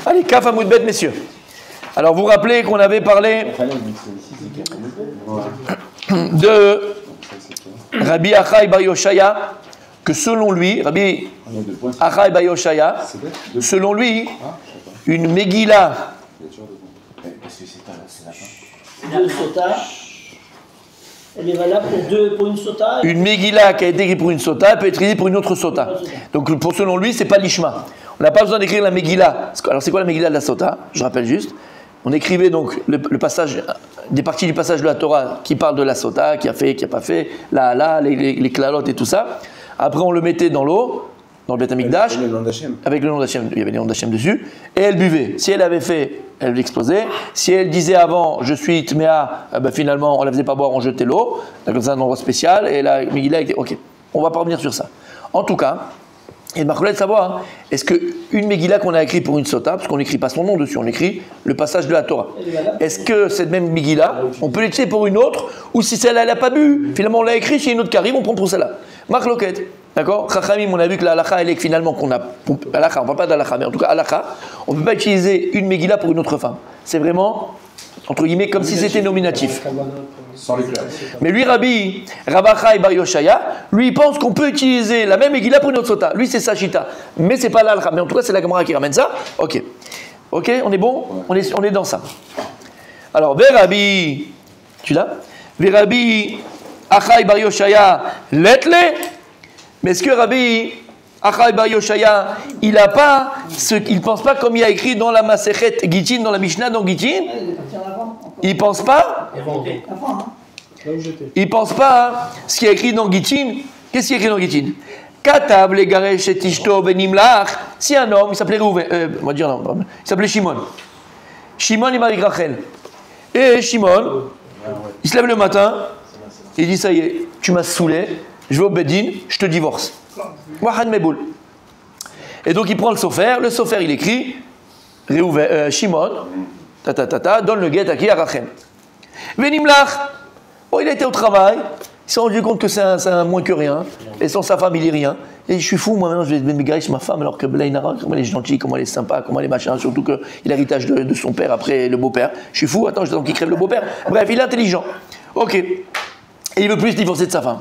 Allez, Kaf Amoudbet, messieurs. Alors, vous vous rappelez qu'on avait parlé de Rabbi Achai Bar Yoshaya, que selon lui, Rabbi Achai Bar Yoshaya, selon lui, une Megillah. Deux sotas. Elle est valable pour une sota. Une Megillah qui a été écrite pour une sota peut être écrite pour une autre sota. Donc, selon lui, c'est pas l'ishma. On n'a pas besoin d'écrire la Megillah. Alors, c'est quoi la Megillah de la sota? Je rappelle juste. On écrivait donc le passage, des parties du passage de la Torah qui parlent de la sota, qui a fait, qui n'a pas fait, les klalotes et tout ça. Après, on le mettait dans l'eau, dans le Beth Amikdash, avec le nom d'Hachem, il y avait les noms d'Hachem dessus, et elle buvait. Si elle avait fait, elle l'explosait. Si elle disait avant, je suis Tméa, finalement, on ne la faisait pas boire, on jetait l'eau, dans un endroit spécial, et la Megillah était ok. On ne va pas revenir sur ça. En tout cas, et de Marcolet de savoir, est-ce qu'une Megillah qu'on a écrite pour une sota, parce qu'on n'écrit pas son nom dessus, on écrit le passage de la Torah, est-ce que cette même Megillah, on peut l'écrire pour une autre, ou si celle-là elle n'a pas bu, finalement on l'a écrit, s'il y a une autre qui arrive, on prend pour celle-là. Marcolet, d'accord? Chachamim, on a vu que la halakha, elle est finalement qu'on a. Halakha, on ne parle pas d'halakha, mais en tout cas halakha, on ne peut pas utiliser une Megillah pour une autre femme. C'est vraiment, entre guillemets, comme si c'était nominatif. Mais lui, Rabbi Achai Bar Yoshaya, lui, il pense qu'on peut utiliser la même Megillah pour une autre sota. Lui, c'est sa chita. Mais c'est pas l'alcha. Mais en tout cas, c'est la Gemara qui ramène ça. Ok. Ok, on est bon? On est dans ça. Alors, Rabbi, tu l'as? Rabbi Achai Bar Yoshaya, letle. Mais est-ce que Rabbi Achai Bar Yoshaya, il pense pas comme il a écrit dans la Masechet Gittin, dans la Mishnah dans Gittin? Il pense pas? Il pense pas ce qui est écrit dans Gittin. Qu'est-ce qui est écrit dans Gittin? Katav le garesh et tishto benimlach. Si un homme, il s'appelait Rouven, on va dire non, il s'appelait Shimon. Shimon il marie Rachel. Et Shimon, il se lève le matin, il dit ça y est, tu m'as saoulé, je vais au Bedin, je te divorce. Wahan Meboul. Et donc il prend le sofer il écrit Shimon, donne le guet à qui? À Rachel. Venimlach. Bon, il a été au travail, il s'est rendu compte que c'est un moins que rien, et sans sa femme il est rien. Et je suis fou, moi maintenant je vais me garer sur ma femme, alors que Blainara, comment elle est gentille, comment elle est sympa, comment elle est machin, surtout qu'il a l'héritage de son père après le beau-père. Je suis fou, attends, j'attends qu'il crève le beau-père. Bref, il est intelligent. Ok. Et il veut plus se divorcer de sa femme.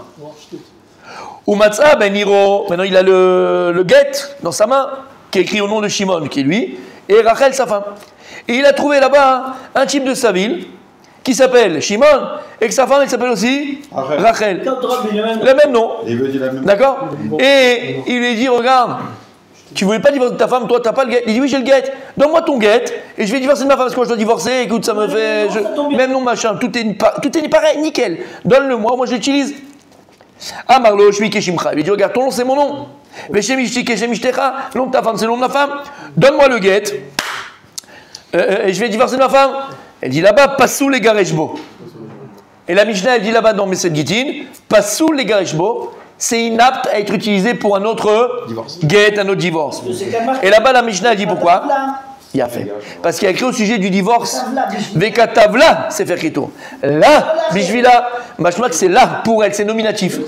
Umatza ben Niro, maintenant il a le guet dans sa main, qui est écrit au nom de Shimon, qui est lui, et Rachel sa femme. Et il a trouvé là-bas un type de sa ville, qui s'appelle Shimon, et que sa femme elle s'appelle aussi Rachel. Le même nom. D'accord? Et il lui dit, regarde, tu voulais pas divorcer de ta femme, toi t'as pas le guet. Il dit oui j'ai le guet, donne-moi ton guet, et je vais divorcer de ma femme, parce que moi je dois divorcer, écoute ça me fait... Même nom machin, tout est pareil, nickel. Donne-le-moi, moi je l'utilise. Ah Marlo, je suis Keshimcha. Il lui dit regarde, ton nom c'est mon nom. Veshemishti Keshemichtecha, le nom de ta femme c'est le nom de ma femme. Donne-moi le guet, et je vais divorcer de ma femme. Elle dit là-bas, passou les gareshbo. Et la Mishnah, elle dit là-bas dans Mesed Gittin, passou les gareshbo, c'est inapte à être utilisé pour un autre guet, un autre divorce. Et là-bas, la Mishnah, elle dit pourquoi? Il a fait. Parce qu'il y a écrit au sujet du divorce, Vekatavla, c'est fait écrito. Là, Bishvila, Machmak, c'est là, pour elle, c'est nominatif.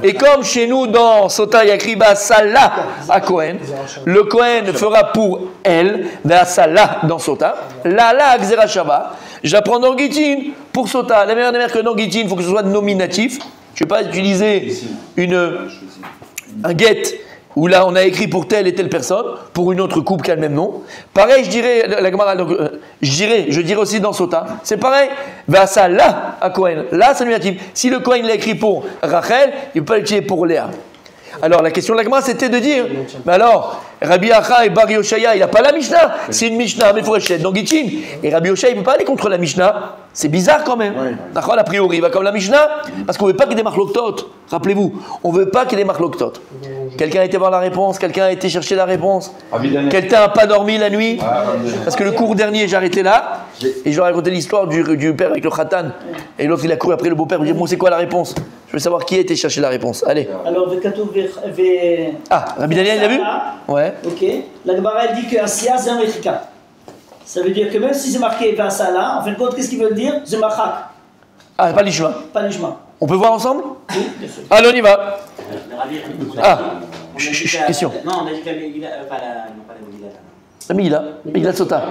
Et comme chez nous, dans Sota, il y a écrit Salah à Kohen, le Kohen fera pour elle, Salah dans Sota, là, Xera Shaba, j'apprends dans Gittin pour Sota. La meilleure des mères que dans Gittin, il faut que ce soit nominatif. Je ne vais pas utiliser un guet où là on a écrit pour telle et telle personne, pour une autre couple qui a le même nom. Pareil, je dirais, la Gemara, je dirais aussi dans Sota, c'est pareil, ça là à Kohen, là c'est nominatif. Si le Kohen l'a écrit pour Rachel, il ne peut pas l'utiliser pour Léa. Alors la question de la Gemara c'était de dire, mais alors, Rabbi Achai Bar Yoshaya, il n'a pas la Mishnah, c'est une Mishnah, mais il faut acheter dans Gittin. Et Rabbi Yoshaya, il ne peut pas aller contre la Mishnah. C'est bizarre quand même. D'accord, a priori, il va comme la Mishnah, parce qu'on ne veut pas qu'il y ait des marloktot. Rappelez-vous, on ne veut pas qu'il y ait des marloktot. Quelqu'un a été voir la réponse, quelqu'un a été chercher la réponse. Quelqu'un n'a pas dormi la nuit. Parce que le cours dernier, j'ai arrêté là, et je leur ai raconté l'histoire du père avec le khatan. Et l'autre, il a couru après le beau-père, il dit, bon, c'est quoi la réponse? Je veux savoir qui a été chercher la réponse. Allez. Alors, Rabbi Daniel, il l'a vu? Ouais. Ok. La Gemara, elle dit qu'un siya, c'est un mechika. Ça veut dire que même si c'est marqué Vincala, en fin de compte, qu'est-ce qu'ils veulent dire? Zemachak. Ah, pas l'ishma. Pas l'ishma. On peut voir ensemble? Oui, bien sûr. Allez, on y va. Question. Non, on a dit que la Megillah, pas la Megillah. La Megillah Sota.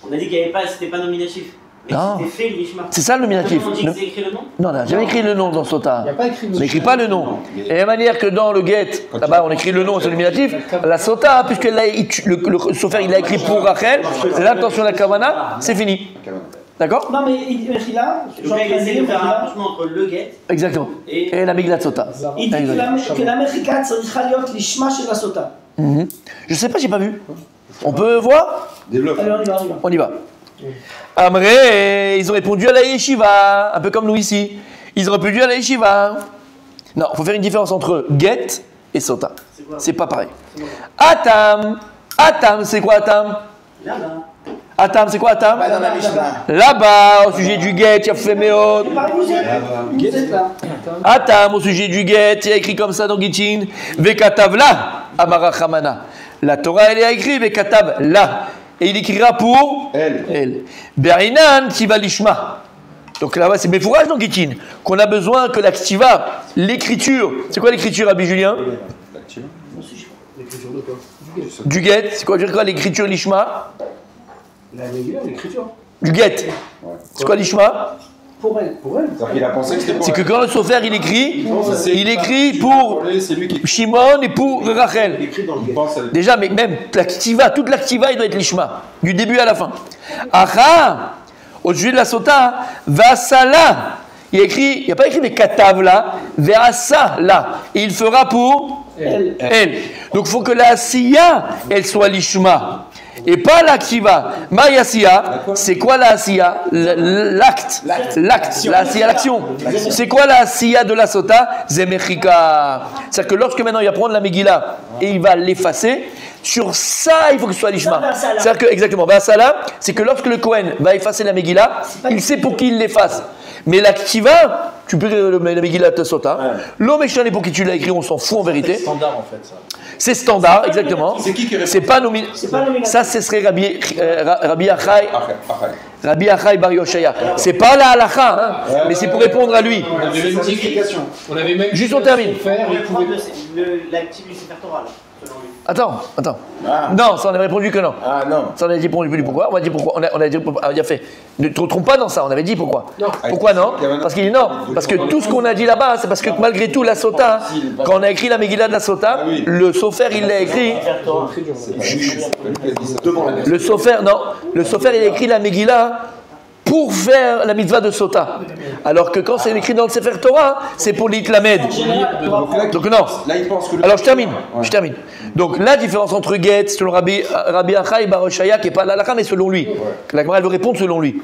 On a dit qu'il n'y avait pas, c'était pas nominatif. Mais Non. c'était fait l'ishma. C'est ça le nominatif. On dit que c'est écrit le nom. Non, on n'a jamais écrit le nom dans Sota. Il n'y a pas écrit On n'écrit pas le nom. Et de la même manière que dans le get, là-bas on écrit le nom, c'est le nominatif, la Sota, puisque là, le Sofer il a écrit pour Rachel, l'intention de la Kavana, c'est fini. D'accord? Non, mais Mechila, Donc là, il essaie de faire un rapprochement entre le get. Exactement. Et la Megillah Sota. il dit que la Mechika צריכה להיות לשמה של הסוטה. Je sais pas, j'ai pas vu. On peut voir? Développe. Allez, on y va. Amré, ils ont répondu à la yeshiva, un peu comme nous ici. Ils ont répondu à la yeshiva. Non, il faut faire une différence entre get et sota. C'est pas pareil. Atam, c'est quoi Atam? Atam, c'est quoi Atam? Pas dans la Mishnah. Là-bas, au sujet du get, il y a fait méod. Vous êtes là. Atam, au sujet du get, il y a écrit comme ça dans Gittin. Vekatavla, Amara Chamana. La Torah, elle est écrite, Vekatav la. Et il écrira pour elle. Berinan Tiva Lishma. Donc là-bas, c'est Mefourage dans Gittin. Qu'on a besoin que l'Aktiva, l'écriture. C'est quoi l'écriture, Rabbi Julien? L'écriture de quoi? Du get. C'est quoi l'écriture Lishma? La Megillah, l'écriture. Du get. C'est quoi Lishma? Pour elle. C'est-à-dire qu'il a pensé que c'était pour C'est que elle. quand le Sofer il écrit C'est pour c'est lui qui Shimon et pour Rachel. il pense à Déjà, mais même l'Aktiva, toute l'Aktiva, il doit être Lishma, du début à la fin. Acha, au sujet de la Sota, Vasala, il y a écrit, il n'y a pas écrit mais Katav là, Veasa là, et il fera pour elle. Donc il faut que la Asiya, elle soit Lishma. Et pas l'Aktiva. Mayasiya, c'est quoi la Asiya? L'acte. La Asiya, l'action. C'est quoi la Asiya de la Sota? Zemechika. C'est-à-dire que lorsque maintenant il va prendre la Megillah et il va l'effacer, sur ça il faut que ce soit l'Ishma. C'est-à-dire que, exactement, Basala, c'est que lorsque le Kohen va effacer la Megillah, il sait pour qui il l'efface. Mais l'Aktiva, tu peux écrire la Megillah de Sota. L'homme est pour qui tu l'as écrit, on s'en fout en vérité. C'est standard en fait ça. C'est standard, exactement. C'est qui répond? C'est pas nommé. Ça, ce serait Rabbi Achai. Rabbi Achai Bar Yoshaya. C'est pas la halakha, hein, mais c'est pour répondre à lui. On avait même dit, on avait même Juste on termine. faire, On il va prendre pouvait... l'actif du Sefer Torah, là, selon lui. Attends. Ah. Non, ça on avait répondu que non. Ah non. Ça on avait dit pourquoi. On a dit pourquoi. On a dit a fait. Ne te trompe pas dans ça. On avait dit pourquoi. Non. Pourquoi non? Parce qu'il dit non. Parce que tout ce qu'on a dit là-bas, c'est parce que malgré tout la Sota, quand on a écrit la Megillah de la Sota, le Sofer il l'a écrit. Le Sofer il a écrit la Megillah pour faire la mitzvah de Sota. Alors que quand c'est écrit dans le Sefer Torah, c'est pour l'Itlamed. Donc non. Là, il pense que Alors je termine. Donc la différence entre get, selon Rabbi Achai Bar Yoshaya, qui n'est pas l'halakha, mais selon lui. La Gemara elle veut répondre selon lui.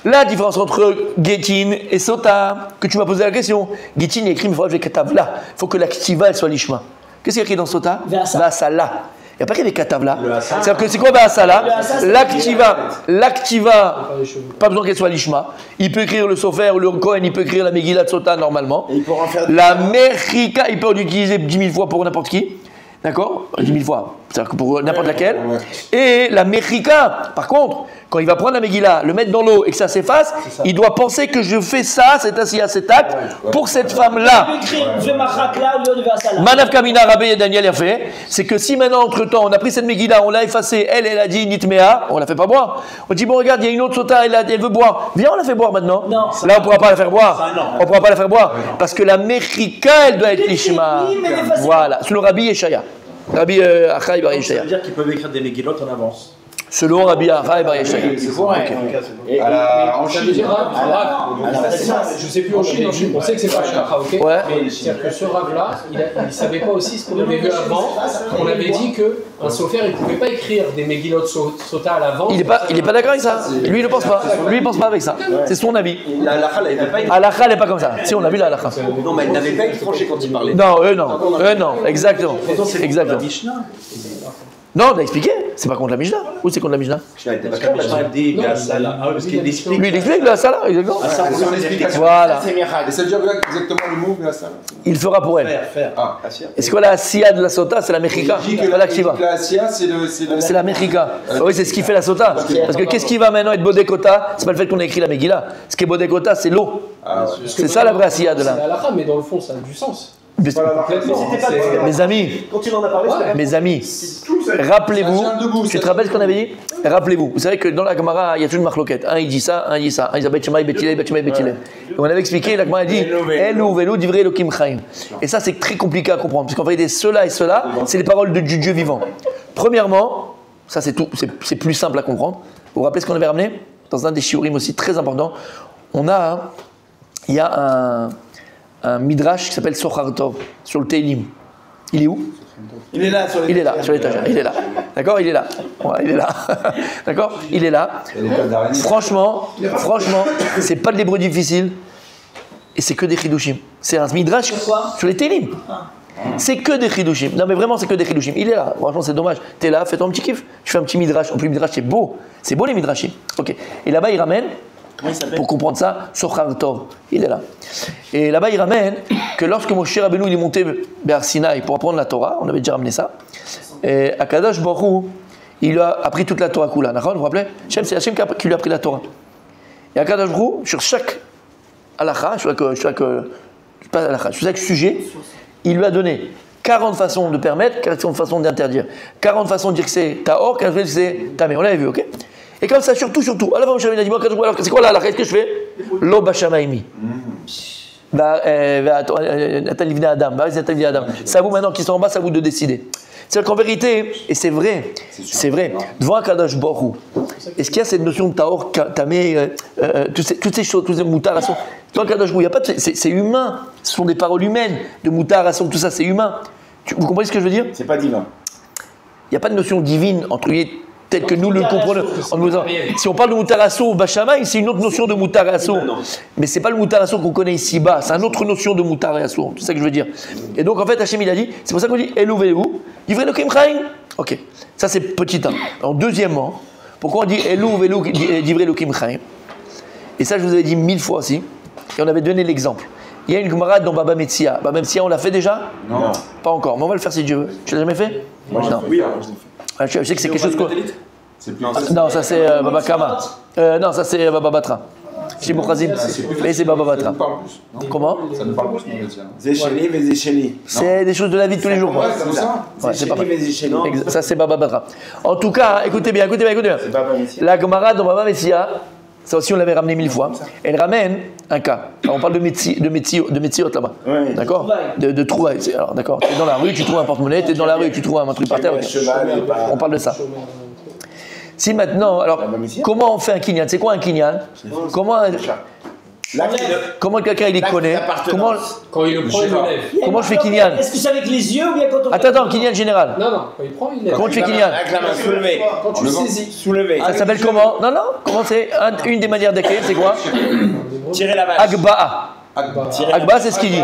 La différence entre Getin et Sota, que tu m'as posé la question. Getin est écrit, mais il faut ajouter Katavla. Il faut que l'activa elle soit l'ishma. Qu'est-ce qu'il y a écrit dans Sota? Vasala. Il n'y a pas qu'il y ait des Katavla. C'est-à-dire que c'est quoi Vasala? L'activa, pas besoin qu'elle soit l'ishma. Il peut écrire le Sofer ou le Kohen, il peut écrire la Megillah de Sota normalement. La Mechika, il peut l'utiliser 10 000 fois pour n'importe qui. D'accord? 10 000 fois, c'est-à-dire que pour n'importe laquelle. Et la Mechika, par contre, quand il va prendre la Megillah, le mettre dans l'eau et que ça s'efface, il doit penser que je fais ça, cet acte, pour cette femme-là. Manav Kamina Rabbi et Daniel a fait, c'est que si maintenant, entre-temps, on a pris cette Megillah, on l'a effacée, elle a dit Nitmea, on la fait pas boire. On dit, bon, regarde, il y a une autre Sota, elle veut boire. Viens, on la fait boire maintenant. Non. Là, on ne pourra pas la faire boire. On ne pourra pas la faire boire. Parce que la Mechika, elle doit être l'Ishma. Voilà, selon Rabbi Yeshaya. Rabbi Achai Bar Yeshaya. Ça veut dire qu'ils peuvent écrire des Megillot en avance. Selon Rabbi Achai Bar Yeshaya. en Ça veut Chine. dire je sais plus en Chine, on sait que c'est pas Shakra, ok? Ouais. Mais c'est-à-dire que ce Rav-là, il savait pas aussi ce qu'on avait vu avant. On avait dit qu'un Sofer, il pouvait pas écrire des Megillot Sota à l'avance. Il est pas d'accord avec ça. Lui, il ne pense pas. Lui, il pense pas avec ça. C'est son avis. La halakha, elle n'avait pas été. Halakha, elle n'est pas comme ça. Si, on a vu la halakha. Non, mais elle n'avait pas été tranchée quand il parlait. Non, non. Exactement. Exactement. Mishnah. Non, on a expliqué. C'est pas contre la Mishnah. Ou c'est contre la Mishnah? Mishnah était d'accord. Mishnah dit la sala. Ah oui, parce qu'il explique. Lui, il explique la sala, exactement. C'est son explication. Voilà. Et ça veut dire exactement le mot de la salle. Il fera pour elle. Faire. Ah. Et c'est quoi la Asiya de la Sota? C'est la Mechika. Pas l'activa. La Asia, c'est C'est la Mechika. Oui, c'est ce qui fait la Sota. Parce que qu'est-ce qui va maintenant être Bodekota? C'est pas le fait qu'on ait écrit la Megillah. Ce qui est Bodekota, c'est l'eau. C'est ça la vraie Asiya de C'est là. la halakha, mais dans le fond, ça a du sens. Mes amis, Quand tu en as parlé, c'était mes amis, rappelez-vous, tu te rappelles ce qu'on avait dit? Rappelez-vous, vous savez que dans la Gemara, il y a toujours une marloquette. Un il dit ça, un il dit ça. Un il dit Bet Shemai, Bet Hillel, Bet Shemai, Bet Hillel. Et on avait expliqué, la Gemara dit Elu velu divrei Elokim chaim. Et ça, c'est très compliqué à comprendre, parce qu'en vérité, cela et cela, c'est les paroles du Dieu vivant. Premièrement, ça c'est tout, c'est plus simple à comprendre. Vous vous rappelez ce qu'on avait ramené? Dans un des shiurim aussi très important, il y a un midrash qui s'appelle Sochar Tov sur le Teilim. Il est où? Il est là sur Il est là, sur l'étagère. Il est là. D'accord? Il est là. Ouais, il est là. D'accord? Il est là. Franchement, c'est pas de l'hébreu difficile. Et c'est que des chidushim. C'est un midrash sur les Teilim. C'est que des chidushim. Non mais vraiment, c'est que des chidushim. Il est là. Franchement, c'est dommage. T'es là, fais-toi un petit kiff. Tu fais un petit midrash. En plus, le midrash, c'est beau. C'est beau les midrashim. Ok. Et là-bas, il ramène, pour comprendre ça, Sochar Tov. Il est là. Et là-bas, il ramène que lorsque Moshe Rabbeinu il est monté vers Sinaï pour apprendre la Torah, on avait déjà ramené ça, et Akadosh Baruch Hu, il lui a appris toute la Torah Kula. Vous vous rappelez? C'est Hachem qui lui a appris la Torah. Et Akadosh Baruch Hu, sur chaque halakha, sur chaque sujet, il lui a donné 40 façons de permettre, 40 façons d'interdire, 40 façons de dire que c'est Tahor, 40 façons de dire que c'est Tamé. On l'avait vu, ok? Et comme ça, surtout. Alors, Moshe Rabbeinu a dit, moi, alors, c'est quoi là, qu'est-ce que je fais? Lo bashamaimi. C'est à vous maintenant qui sont en bas, c'est à vous de décider. C'est-à-dire qu'en vérité, et c'est vrai, devant un Kadosh Baruch Hu, est-ce qu'il y a cette notion de Tahor, Tamé, toutes ces choses, tous ces moutarations? Devant un Kadosh Baruch Hu, il n'y a pas de, c'est humain, ce sont des paroles humaines, de moutarations, tout ça, c'est humain. Vous comprenez ce que je veux dire? C'est pas divin. Il n'y a pas de notion divine, entre guillemets, tel que nous le comprenons. Si on parle de Moutarasso ou Bachamaï, c'est une autre notion de Moutarasso. Mais ce n'est pas le Moutarasso qu'on connaît ici-bas, c'est une autre notion de Moutarasso. C'est ça que je veux dire. Et donc en fait, Hachem il a dit, c'est pour ça qu'on dit Elu velu divrei Elokim chaim. Ok, ça c'est petit 1. Alors deuxièmement, pourquoi on dit Elu velu divrei Elokim chaim? Et ça je vous avais dit 1000 fois aussi, et on avait donné l'exemple. Il y a une Gemara dans Baba Metzia. Baba Metzia, on l'a fait déjà? Non. Pas encore, mais on va le faire si Dieu veut. Tu l'as jamais fait? Moi, non. Oui, alors, je l'ai fait. Je sais que c'est quelque chose que... Non, ça c'est Baba Kama. Non, ça c'est Baba Batra. Chez Moukrazim. Mais c'est Baba Batra. Comment? Ça nous parle plus, mon métier. Zécheli, mais Zécheli. C'est des choses de la vie de tous les jours. Ouais, c'est comme ça. Ouais, c'est pas mal. Zécheli. Ça c'est Baba Batra. En tout cas, écoutez bien. C'est Baba Messia. La Gemara dans Baba Messia, ça aussi on l'avait ramené 1000 fois, elle ramène un cas. Alors, on parle de Metziot là-bas. Ouais. D'accord? De trouvailles. Alors d'accord, tu es dans la rue, tu trouves un porte-monnaie, tu es dans la rue, tu trouves un truc par terre. On parle de ça. Si maintenant, alors, comment on fait un kinyan? C'est quoi un kinyan? Comment quelqu'un il les connaît? Quand il le prend, il le lève. Comment je fais kinyan? Est-ce que c'est avec les yeux ou bien quand on... Attends, kinyan général. Non, quand il prend, il lève. Comment tu fais kinyan? Avec la main soulevée. Quand tu saisis. Soulever. Ça s'appelle comment? Non, comment c'est? Une des manières d'accueillir, c'est quoi? Tirer la vache. Agba'a. Agba, c'est ce qu'il dit.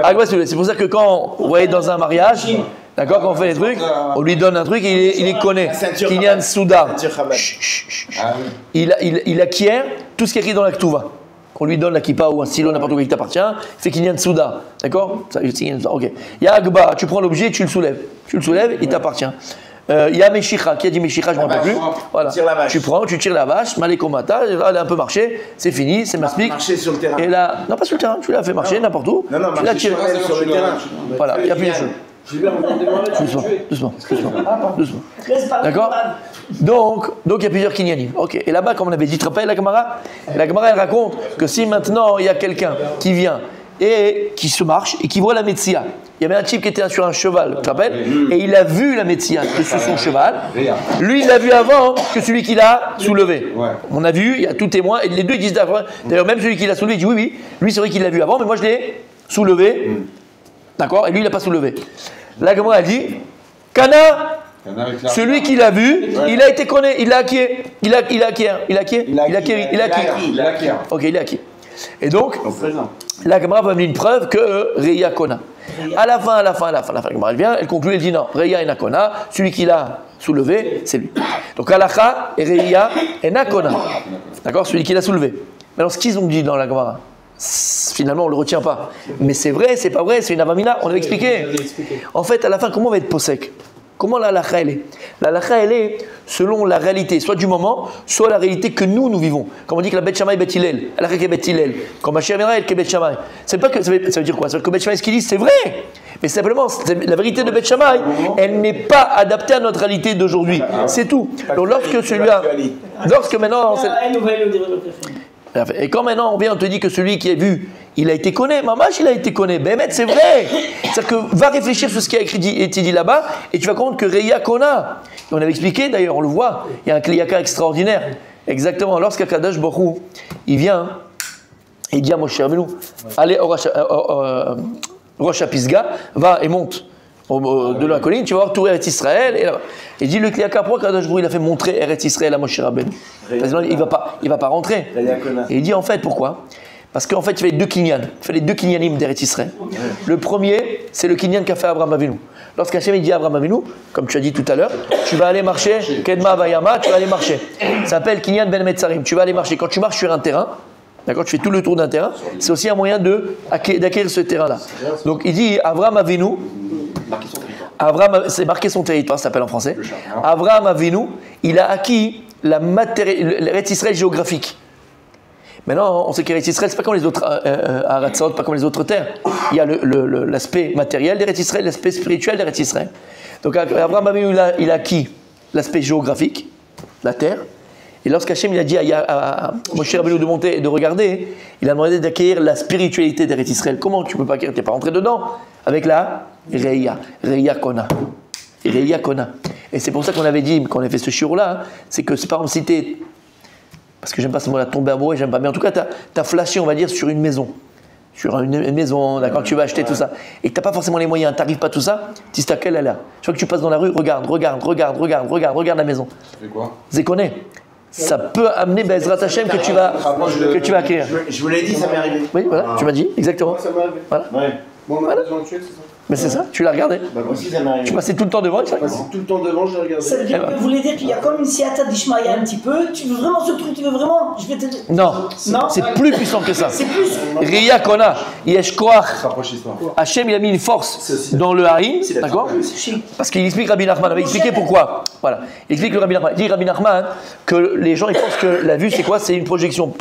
Agba, c'est pour ça que quand vous voyez dans un mariage, d'accord, quand on fait des trucs, on lui donne un truc et il les connaît. Kinyan Souda. Il acquiert tout ce qui est écrit dans la Ktuva. Qu'on lui donne la kippa ou un stylo, n'importe quoi qui t'appartient, il fait Kinyan Souda. D'accord? Ok. Il y a Agba, tu prends l'objet, tu le soulèves. Il t'appartient. Il y a Meshicha, qui a dit Meshicha, je ne me rappelle plus. Voilà. Tu prends, tu tires la vache, Malekomata, elle a un peu marché, c'est fini, c'est maspik. Marcher sur le terrain. Et là, non, pas sur le terrain, tu l'as fait marcher n'importe où. Non, tu l'as tiré sur le terrain. Voilà, il n'y a plus de choses. Doucement. D'accord? Donc il y a plusieurs kinyanim. Ok. Et là-bas, comme on avait dit, tu te rappelles la Gemara? La Gemara, elle raconte que si maintenant il y a quelqu'un qui vient et qui se marche et qui voit la Metzia. Il y avait un type qui était sur un cheval, tu te rappelles? Et il a vu la Metzia sur son cheval. Lui, il l'a vu avant que celui qui l'a soulevé. On a vu, il y a tout témoin, et les deux ils disent d'ailleurs, même celui qui l'a soulevé, il dit oui, lui c'est vrai qu'il l'a vu avant, mais moi je l'ai soulevé. D'accord? Et lui, il l'a pas soulevé. La Gemara a dit, Kana, celui qui l'a vu, il a été connu, il l'a acquis. Il a acquis. Ok, il a acquis. Et donc, la Gemara va amener une preuve que Reya Kona. À la fin, la Gemara vient, elle conclut, elle dit non, Reya Enakona, celui qui l'a soulevé, c'est lui. Donc Alacha et Reya Enakona. D'accord? Celui qui l'a soulevé. Mais alors, ce qu'ils ont dit dans la Gemara, finalement, on ne le retient pas. Mais c'est vrai, c'est pas vrai, c'est une avamina, on avait expliqué. En fait, à la fin, comment on va être posek? Comment la halakha elle est? La halakha elle est selon la réalité, soit du moment, soit la réalité que nous vivons. Comme on dit que la Beth Shammai est Beth Hillel, la halakha est Beth Hillel. Quand Mashiach viendra, elle est Beth Shammai. Ça veut dire quoi? Ça veut dire que Beth Shammai, ce qu'il dit, c'est vrai. Mais simplement, la vérité de Beth Shammai, elle n'est pas adaptée à notre réalité d'aujourd'hui. C'est tout. Donc lorsque celui-là, lorsque maintenant, et quand maintenant on vient, on te dit que celui qui a vu, il a été connu, mamash, il a été connu. Ben, c'est vrai. C'est-à-dire que va réfléchir sur ce qui a été dit là-bas, et tu vas comprendre que Reya Kona. On avait expliqué d'ailleurs, on le voit, il y a un kliyaka extraordinaire. Exactement. Lorsqu'Akadosh Baruch Hu, il vient, il dit à Moshe Rabbeinu, allez au Rosh Pisga, va et monte de la colline, tu vas voir tout Eretz Israël. Et là, il dit le kliyaka, pourquoi Kadosh Baruch Hu il a fait montrer Eretz Israël à Moshe Rabbeinu? Parce qu'il ne va pas rentrer. Et il dit en fait pourquoi? Parce qu'en fait, il fait deux kinyan. Il fait les deux kinyanim d'Eretz Israël. Le premier, c'est le kinyan qu'a fait Abraham Avinu. Lorsqu'Hachem il dit à Abraham Avinu, comme tu as dit tout à l'heure, tu vas aller marcher, Kedma Vayama, tu vas aller marcher. Ça s'appelle kinyan ben Metzarim. Tu vas aller marcher. Quand tu marches sur un terrain, d'accord, tu fais tout le tour d'un terrain, c'est aussi un moyen d'acquérir ce terrain-là. Donc il dit Abraham Avinu, c'est marqué son territoire, ça s'appelle en français. Abraham Avinu, il a acquis l'Eretz Israël géographique. Maintenant, on sait qu'Eretz Israël, c'est pas comme les autres Aratzot, pas comme les autres terres. Il y a l'aspect matériel d'Eretz Israël, l'aspect spirituel d'Eretz Israël. Donc Abraham Avinu, il a acquis l'aspect géographique, la terre. Et lorsqu'Hachem il a dit à Moshe Rabbeinu de monter et de regarder, il a demandé d'acquérir la spiritualité d'Eretz Israël. Comment tu peux pas acquérir? Tu n'es pas rentré dedans avec la Reya Kona. Reya Kona. Et c'est pour ça qu'on avait dit, quand on a fait ce shiur-là, c'est que c'est pas en cité, parce que j'aime pas ce mot-là, tomber amoureux, j'aime pas, mais en tout cas, tu as flashé, on va dire, sur une maison. Sur une maison, d'accord, tu vas acheter tout ça, et que tu n'as pas forcément les moyens, tu n'arrives pas tout ça, tu dis, quelle est là? Je vois que tu passes dans la rue, regarde la maison. Ça fait quoi? Zékoné. Ça peut amener Bezrat Hashem que tu vas acquérir. Je vous l'ai dit, ça m'est arrivé. Oui, voilà, tu m'as dit, exactement. Ça m'est arrivé. Voilà. Ouais. Bon, on a besoin de tuer, c'est ça? Mais c'est ça, tu l'as regardé. Bah, moi aussi, ça m'est arrivé. Tu passais tout le temps devant, tu Je passais tout le temps devant, j'ai regardé. Ça veut dire que vous voulez dire qu'il y a comme une siata d'Ishmaïa un petit peu. Tu veux vraiment ce truc, tu veux vraiment. Je vais te dire. Non, Non, c'est plus puissant que ça. c'est plus. Reya Kona, Yesh Koach. Rapprochez-toi. Hachem, il a mis une force dans le harim, d'accord? Parce qu'il explique Rabbi Nachman, on va expliquer pourquoi. Voilà, il explique le Rabbi Nachman. Il dit Rabbi Nachman que les gens ils pensent que la vue c'est quoi? C'est une projection.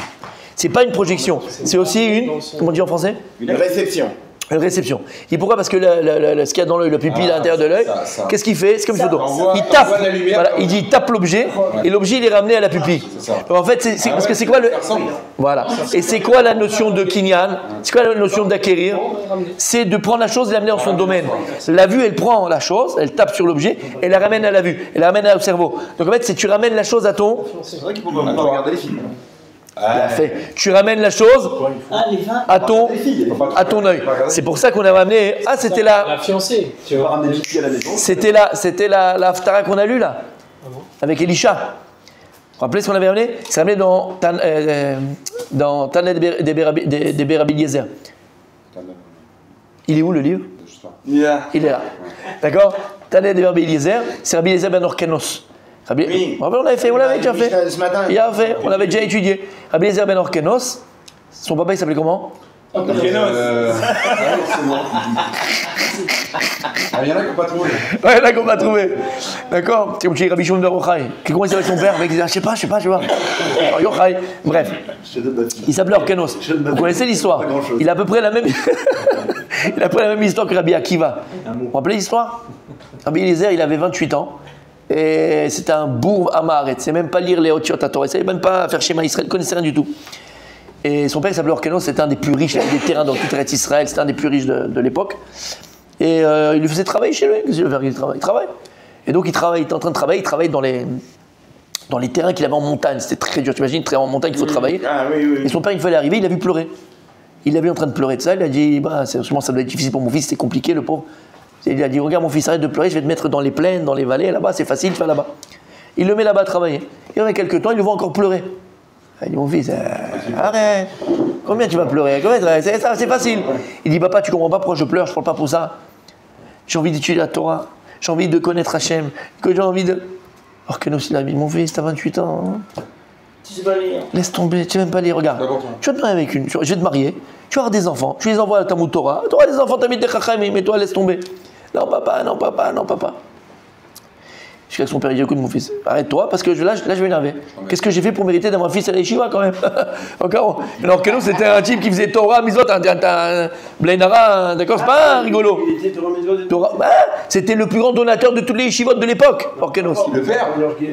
C'est pas une projection, c'est aussi une, comment on dit en français? Une réception. Une réception. Et pourquoi? Parce que ce qu'il y a dans l'œil, le pupille à l'intérieur de l'œil, qu'est-ce qu'il fait? C'est comme une photo. Il tape, voilà, il dit il tape l'objet et l'objet il est ramené à la pupille. Donc en fait, parce que c'est quoi le. Voilà. Et c'est quoi la notion de kinyan? C'est quoi la notion d'acquérir? C'est de prendre la chose et l'amener dans son domaine. La vue, elle prend la chose, elle tape sur l'objet et la ramène à la vue, elle la ramène au cerveau. Donc en fait, c'est tu ramènes la chose à ton. C'est vrai qu'il faut pas regarder les films. Tu ramènes la chose à ton œil. C'est pour ça qu'on a ramené. Ah, c'était La fiancée. Tu vas ramener les filles à la maison. C'était la Haftara qu'on a lue là, avec Elisha. Vous vous rappelez ce qu'on avait ramené? C'est ramené dans Tannet des Berabbi Eliezer. Il est où le livre? Il est là. D'accord? Tannet des Berabbi Eliezer, c'est Rabbi Eliezer ben Orkenos. Oui. On l'avait déjà fait. Ce matin. Il a fait, on l'avait déjà étudié. Rabbi Eliezer ben Orkenos, son papa il s'appelait comment? Il y en a qui n'ont pas trouvé. Ouais, il y en a qui n'ont pas trouvé. D'accord? C'est comme chez Rabbi Shimon de Yochai. Comment il s'appelle son père? Le mec, je sais pas, tu vois. Yochai. Bref. Il s'appelait Orkenos. Vous connaissez l'histoire? Il a à peu près la même. Il a à peu près la même histoire que Rabbi Akiva. Vous vous rappelez l'histoire? Rabbi Eliezer, il avait 28 ans. Et c'était un bourg amaret. C'est même pas lire les Otiot à Torah. Il savait même pas faire Shema Israël. Il connaissait rien du tout. Et son père, il s'appelait Orkenos. C'était un des plus riches. Il avait des terrains dans toute Eretz Israël. C'était un des plus riches de l'époque. Et il lui faisait travailler chez lui. Qu'est-ce qu'il veut faire? Il travaille. Et donc il était en train de travailler. Il travaille dans les terrains qu'il avait en montagne. C'était très dur. Tu imagines, très en montagne, il faut travailler. Ah oui. Et son père, il fallait arriver. Il l'a vu pleurer. Il l'a vu en train de pleurer de ça. Il a dit, sûrement ça doit être difficile pour mon fils. C'est compliqué, le pauvre. Il a dit, regarde mon fils, arrête de pleurer, je vais te mettre dans les plaines, dans les vallées, là-bas, c'est facile, tu vas là-bas. Il le met là-bas à travailler. Il y en a quelques temps, il le voit encore pleurer. Il dit, mon fils, arrête, combien tu vas pleurer? C'est facile. Il dit, papa, tu comprends pas pourquoi je pleure, je parle pas pour ça. J'ai envie d'étudier la Torah, j'ai envie de connaître Hachem, que j'ai envie de... Alors que nous, il a dit, mon fils, t'as 28 ans. Hein. Tu sais pas lire. Laisse tomber, tu sais même pas lire, regarde. Tu vas te marier avec une, je vais te marier, tu vas avoir des enfants, tu les envoies à Talmud Torah, tu auras des enfants, t'as mis des chachamim, mais toi, laisse tomber. Non papa. Jusqu'à ce que son père dit écoute mon fils, arrête-toi parce que là je vais m'énerver. Qu'est-ce que j'ai fait pour mériter d'avoir un fils à la yeshiva quand même? Encore. Alors que nous c'était un type qui faisait Torah, Mitzvot, un Blainara, d'accord, c'est pas un rigolo. Il était Torah Mitzvot de Torah, c'était le plus grand donateur de toutes les yeshivot de l'époque, Orkenos. Le père.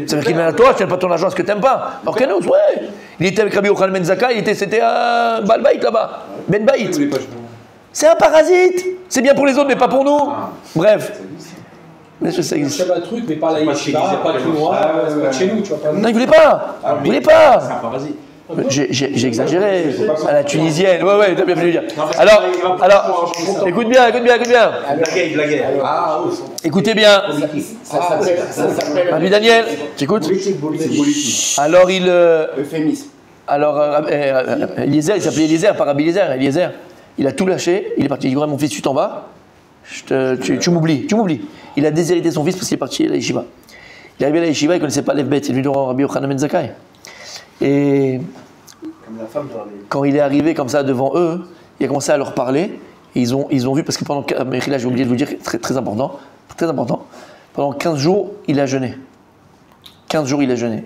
Ça veut dire qu'il met à toi, tu n'aimes pas ton argent, ce que t'aimes pas. Orkenos, ouais. Il était avec Rabbi Yochanan Ben Zakkai, c'était un Balbaït là-bas. Ben Baït. C'est un parasite. C'est bien pour les autres, mais pas pour nous. Bref. Mais ça C'est existe. un truc, mais pas la yeshiva, pas tout noir, c'est pas de chez nous, tu vois pas. Non, il voulait pas. Il voulait pas. C'est un parasite. J'ai exagéré. À la tunisienne. Ouais, t'as bien fait de le dire. Alors, écoute bien. Il blaguait. Ah, oui. Écoutez bien. Ça s'appelle. Rabbi Daniel, t'écoutes? C'est politique. Alors, Euphémisme. Alors, Eliezer, il s'appelait Eliezer, pas Rabbi Eliezer. Il a tout lâché. Il est parti. Il dit mon fils, tu t'en vas. Tu m'oublies. Il a déshérité son fils parce qu'il est parti à la yeshiva. Il est arrivé à la yeshiva, il ne connaissait pas l'Efbet. Il est venu devant Rabbi Yochanan Ben Zakkai. Et quand il est arrivé comme ça devant eux, il a commencé à leur parler. Et ils ont vu, parce que pendant, mais là j'ai oublié de vous dire, très, très important, pendant 15 jours, il a jeûné. 15 jours, il a jeûné.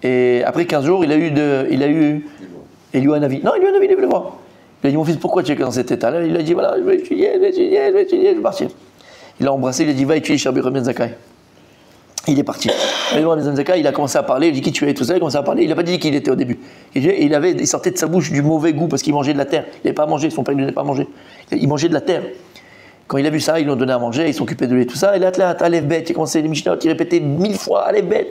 Et après 15 jours, il a eu Eliyahu Hanavi. Non, Eliyahu Hanavi, il est venu le voir. Il a dit, mon fils, pourquoi tu es dans cet état-là? Il a dit, voilà, je vais étudier, je vais partir. Il l'a embrassé, il a dit, va étudier chez Rabbi Yochanan Ben Zakkai. Il est parti. Rabbi Yochanan Ben Zakkai, il a commencé à parler, il dit qui tu es, tout ça, il a commencé à parler. Il n'a pas dit qui il était au début. Il sortait de sa bouche du mauvais goût parce qu'il mangeait de la terre. Il n'avait pas mangé, son père ne lui donnait pas à manger. Il mangeait de la terre. Quand il a vu ça, ils lui ont donné à manger, ils s'occupaient de lui, tout ça. Et là, Aleph Bet, il a commencé les Mishnot, il répétait 1000 fois Aleph Bet.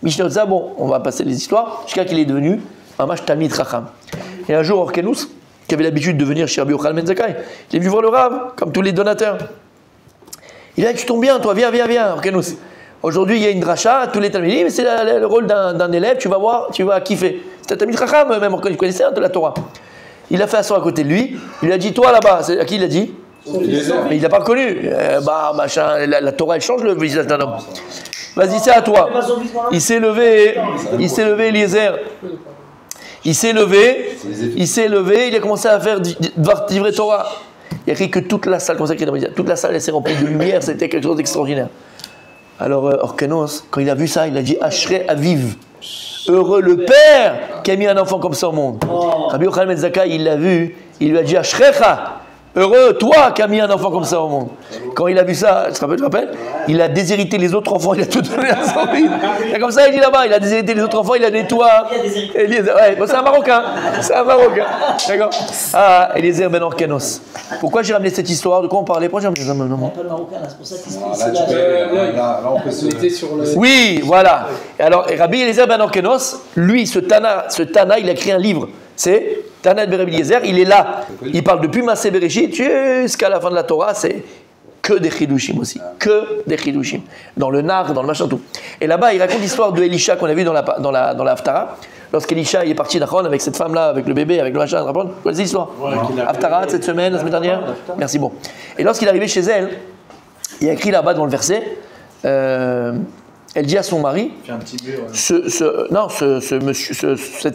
Mishnot, ça, bon, on va passer les histoires, jusqu'à qu'il est devenu Mamash Talmid Chacham. Et un jour, Orkenous, qui avait l'habitude de venir chez Rabbi Yochanan Ben Zakkai, il est venu voir le Rav, comme tous les donateurs. Il a dit, tu tombes bien, toi, viens, Orkenous. Aujourd'hui, il y a une dracha, tous les talmidim, mais c'est le rôle d'un élève, tu vas voir, tu vas kiffer. C'est un talmid chacham, même, vous connaissez un de la Torah. Il a fait asseoir à côté de lui, il lui a dit, toi là-bas, à qui il a dit? Mais il l'a pas reconnu. Machin, la Torah, elle change le visage d'un homme. Vas-y, c'est à toi. Il s'est levé, Eliezer. Il s'est levé, il a commencé à faire Dvar Torah. Il a écrit que toute la salle, comme ça, toute la salle, elle s'est remplie de lumière, c'était quelque chose d'extraordinaire. Alors, Orkenos, quand il a vu ça, il a dit Ashrei Aviv. Heureux le père qui a mis un enfant comme ça au monde. Rabbi Yochanan Ben Zakkai, il l'a vu, il lui a dit Ashrecha. Heureux, toi qui as mis un enfant comme ça au monde. Quand il a vu ça, tu te rappelles, il a déshérité les autres enfants, il a tout donné à son fils. Et comme ça, il dit là-bas, il a déshérité les autres enfants, il a dit toi. Ouais, bon, c'est un Marocain. D'accord. Ah, Eliezer Ben Orkenos. Pourquoi j'ai ramené cette histoire? De quoi on parlait? Pourquoi j'ai ramené ça? Non, pas le Marocain, c'est pour ça qu'il se Là, on peut se... Oui, voilà. Et alors, Rabbi Eliezer Ben Orkenos, lui, ce Tana, il a écrit un livre. C'est Tana de Rabbi Eliezer, il est là. Il parle depuis Maaseh Bereshit jusqu'à la fin de la Torah, c'est que des chidushim aussi. Que des chidushim. Dans le nar, dans le machin, tout. Et là-bas, il raconte l'histoire de Elisha qu'on a vu dans la Haftara. Lorsqu'Elisha est parti d'Achron avec cette femme-là, avec le bébé, avec le machin, vous connaissez l'histoire? Haftara, cette semaine, la semaine dernière? Merci, bon. Et lorsqu'il est arrivé chez elle, il a écrit là-bas dans le verset, elle dit à son mari, cet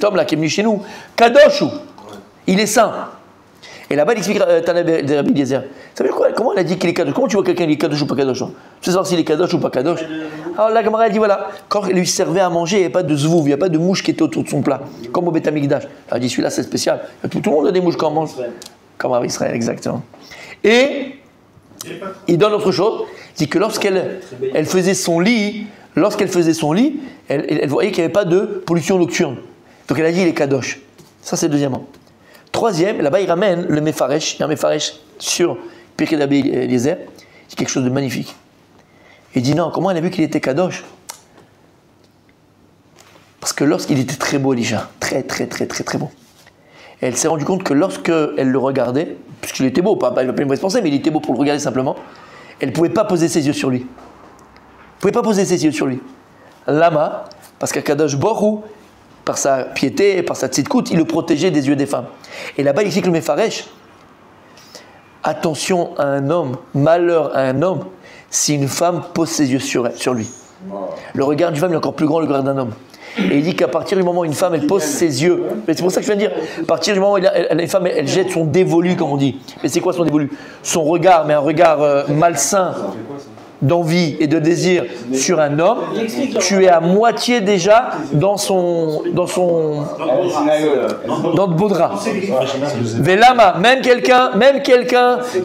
homme-là qui est venu chez nous, Kadoshu, il est saint. Et là-bas, il explique Tana de Rabbi Eliezer. Ça veut dire quoi? Comment elle a dit qu'il est Kadosh? Comment tu vois quelqu'un qui est Kadosh ou pas Kadosh? Tu sais savoir s'il est Kadosh ou pas Kadosh? Alors la Gemara, elle dit voilà, quand il lui servait à manger, il n'y avait pas de zvouv, il n'y a pas de mouche qui était autour de son plat, comme au Beth Amikdash. Elle dit celui-là, c'est spécial. Tout le monde a des mouches quand on mange. Comme à Israël, exactement. Et il donne autre chose, il dit que lorsqu'elle faisait son lit, elle voyait qu'il n'y avait pas de pollution nocturne. Donc elle a dit il est Kadosh. Ça, c'est deuxièmement. Troisième, là-bas, il ramène le Mefaresh. Il y a un Mefaresh sur Pirkei Rabbi Eliezer. C'est quelque chose de magnifique. Il dit non, comment elle a vu qu'il était Kadosh? Parce que lorsqu'il était très beau, Elisha, très beau. Et elle s'est rendue compte que lorsqu'elle le regardait, puisqu'il était beau, il n'a pas une mauvaise pensée, mais il était beau pour le regarder simplement, elle ne pouvait pas poser ses yeux sur lui. Lama, parce qu'Akadosh Borou, par sa piété, par sa tzidkout, il le protégeait des yeux des femmes. Et là-bas, il dit que le Mefaresh, attention à un homme, malheur à un homme, si une femme pose ses yeux sur lui. Le regard d'une femme est encore plus grand que le regard d'un homme. Et il dit qu'à partir du moment où une femme, elle pose ses yeux, mais c'est pour ça que je viens de dire, à partir du moment où une femme, elle jette son dévolu, comme on dit. Mais c'est quoi son dévolu? Son regard, mais un regard malsain. d'envie et de désir sur un homme, tu es à moitié déjà dans le Baudra. Velama, même quelqu'un